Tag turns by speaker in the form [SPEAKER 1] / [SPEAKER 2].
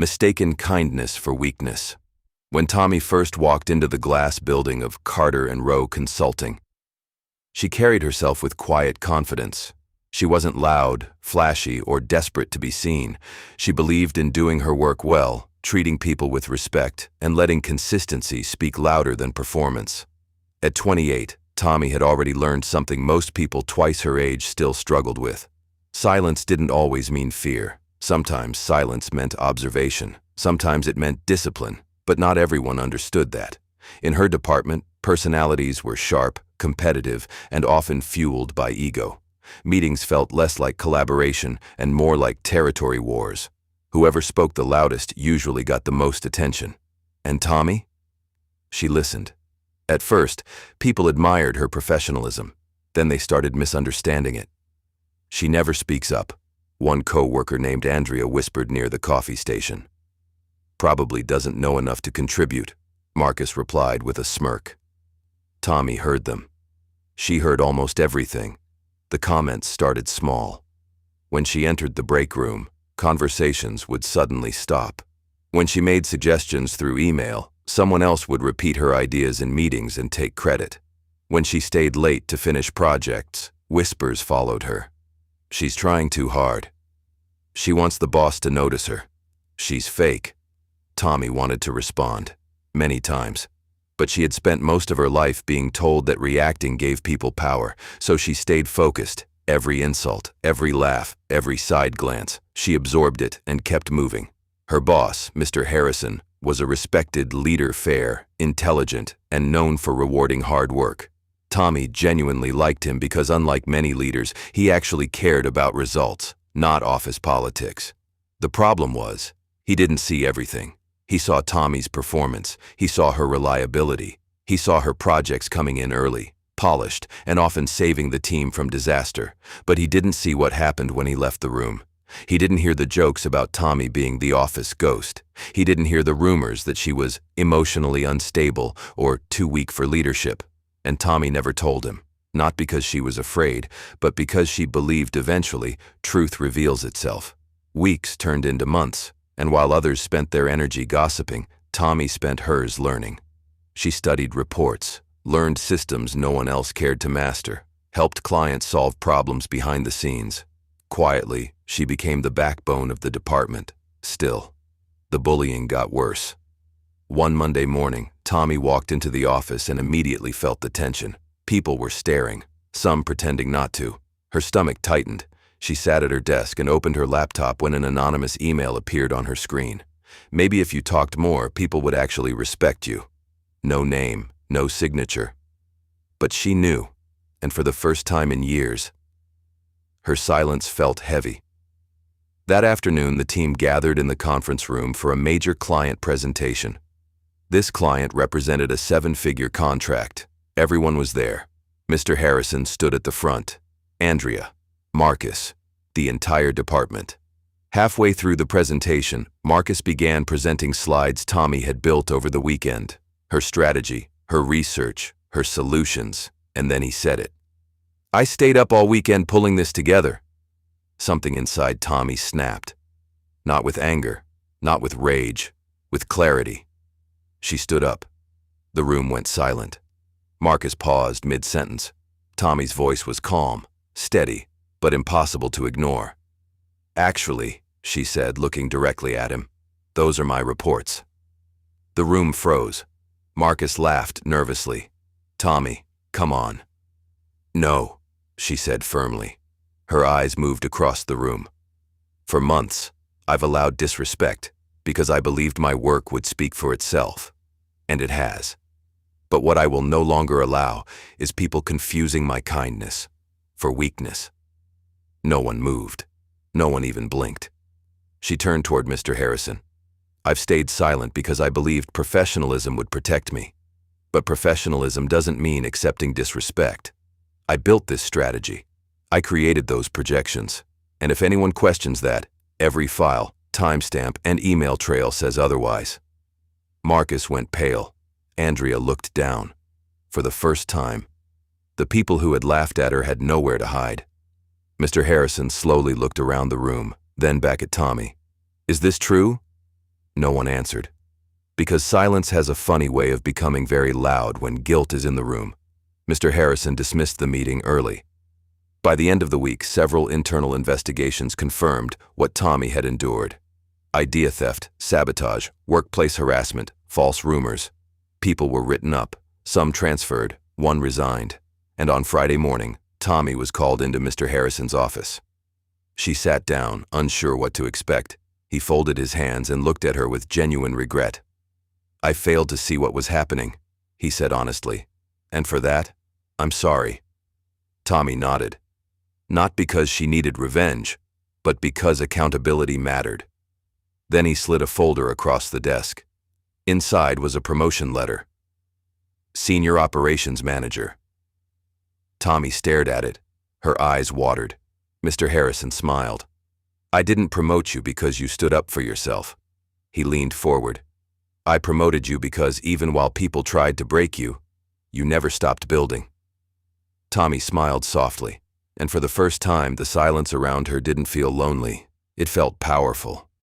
[SPEAKER 1] Mistaken kindness for weakness. When Tommy first walked into the glass building of Carter & Rowe Consulting, she carried herself with quiet confidence. She wasn't loud, flashy, or desperate to be seen. She believed in doing her work well, treating people with respect, and letting consistency speak louder than performance. At 28, Tommy had already learned something most people twice her age still struggled with. Silence didn't always mean fear. Sometimes silence meant observation. Sometimes it meant discipline, but not everyone understood that. In her department, personalities were sharp, competitive, and often fueled by ego. Meetings felt less like collaboration and more like territory wars. Whoever spoke the loudest usually got the most attention. And Tommy? She listened. At first, people admired her professionalism. Then they started misunderstanding it. She never speaks up, one co-worker named Andrea whispered near the coffee station. Probably doesn't know enough to contribute, Marcus replied with a smirk. Tommy heard them. She heard almost everything. The comments started small. When she entered the break room, conversations would suddenly stop. When she made suggestions through email, someone else would repeat her ideas in meetings and take credit. When she stayed late to finish projects, whispers followed her. She's trying too hard. She wants the boss to notice her. She's fake. Tommy wanted to respond, many times. But she had spent most of her life being told that reacting gave people power, so she stayed focused. Every insult, every laugh, every side glance, she absorbed it and kept moving. Her boss, Mr. Harrison, was a respected leader, fair, intelligent, and known for rewarding hard work. Tommy genuinely liked him because, unlike many leaders, he actually cared about results, not office politics. The problem was, he didn't see everything. He saw Tommy's performance. He saw her reliability. He saw her projects coming in early, polished, and often saving the team from disaster. But he didn't see what happened when he left the room. He didn't hear the jokes about Tommy being the office ghost. He didn't hear the rumors that she was emotionally unstable or too weak for leadership. And Tommy never told him, not because she was afraid, but because she believed eventually truth reveals itself. Weeks turned into months, and while others spent their energy gossiping, Tommy spent hers learning. She studied reports, learned systems no one else cared to master, helped clients solve problems behind the scenes. Quietly, she became the backbone of the department. Still, the bullying got worse. One Monday morning, Tommy walked into the office and immediately felt the tension. People were staring, some pretending not to. Her stomach tightened. She sat at her desk and opened her laptop when an anonymous email appeared on her screen. Maybe if you talked more, people would actually respect you. No name, no signature. But she knew, and for the first time in years, her silence felt heavy. That afternoon, the team gathered in the conference room for a major client presentation. This client represented a 7-figure contract. Everyone was there. Mr. Harrison stood at the front. Andrea, Marcus, the entire department. Halfway through the presentation, Marcus began presenting slides Tommy had built over the weekend. Her strategy, her research, her solutions, and then he said it. "I stayed up all weekend pulling this together." Something inside Tommy snapped. Not with anger, not with rage, with clarity. She stood up. The room went silent. Marcus paused mid-sentence. Tommy's voice was calm, steady, but impossible to ignore. "Actually," she said, looking directly at him, "those are my reports." The room froze. Marcus laughed nervously. "Tommy, come on." "No," she said firmly. Her eyes moved across the room. "For months, I've allowed disrespect because I believed my work would speak for itself. And it has. But what I will no longer allow is people confusing my kindness for weakness." No one moved. No one even blinked. She turned toward Mr. Harrison. "I've stayed silent because I believed professionalism would protect me. But professionalism doesn't mean accepting disrespect. I built this strategy. I created those projections. And if anyone questions that, every file, timestamp, and email trail says otherwise." Marcus went pale. Andrea looked down. For the first time, the people who had laughed at her had nowhere to hide. Mr. Harrison slowly looked around the room, then back at Tommy. "Is this true?" No one answered. Because silence has a funny way of becoming very loud when guilt is in the room. Mr. Harrison dismissed the meeting early. By the end of the week, several internal investigations confirmed what Tommy had endured. Idea theft, sabotage, workplace harassment, false rumors. People were written up, some transferred, one resigned. And on Friday morning, Tommy was called into Mr. Harrison's office. She sat down, unsure what to expect. He folded his hands and looked at her with genuine regret. "I failed to see what was happening," he said honestly. "And for that, I'm sorry." Tommy nodded. Not because she needed revenge, but because accountability mattered. Then he slid a folder across the desk. Inside was a promotion letter. Senior Operations Manager. Tommy stared at it. Her eyes watered. Mr. Harrison smiled. "I didn't promote you because you stood up for yourself." He leaned forward. "I promoted you because even while people tried to break you, you never stopped building." Tommy smiled softly, and for the first time the silence around her didn't feel lonely. It felt powerful.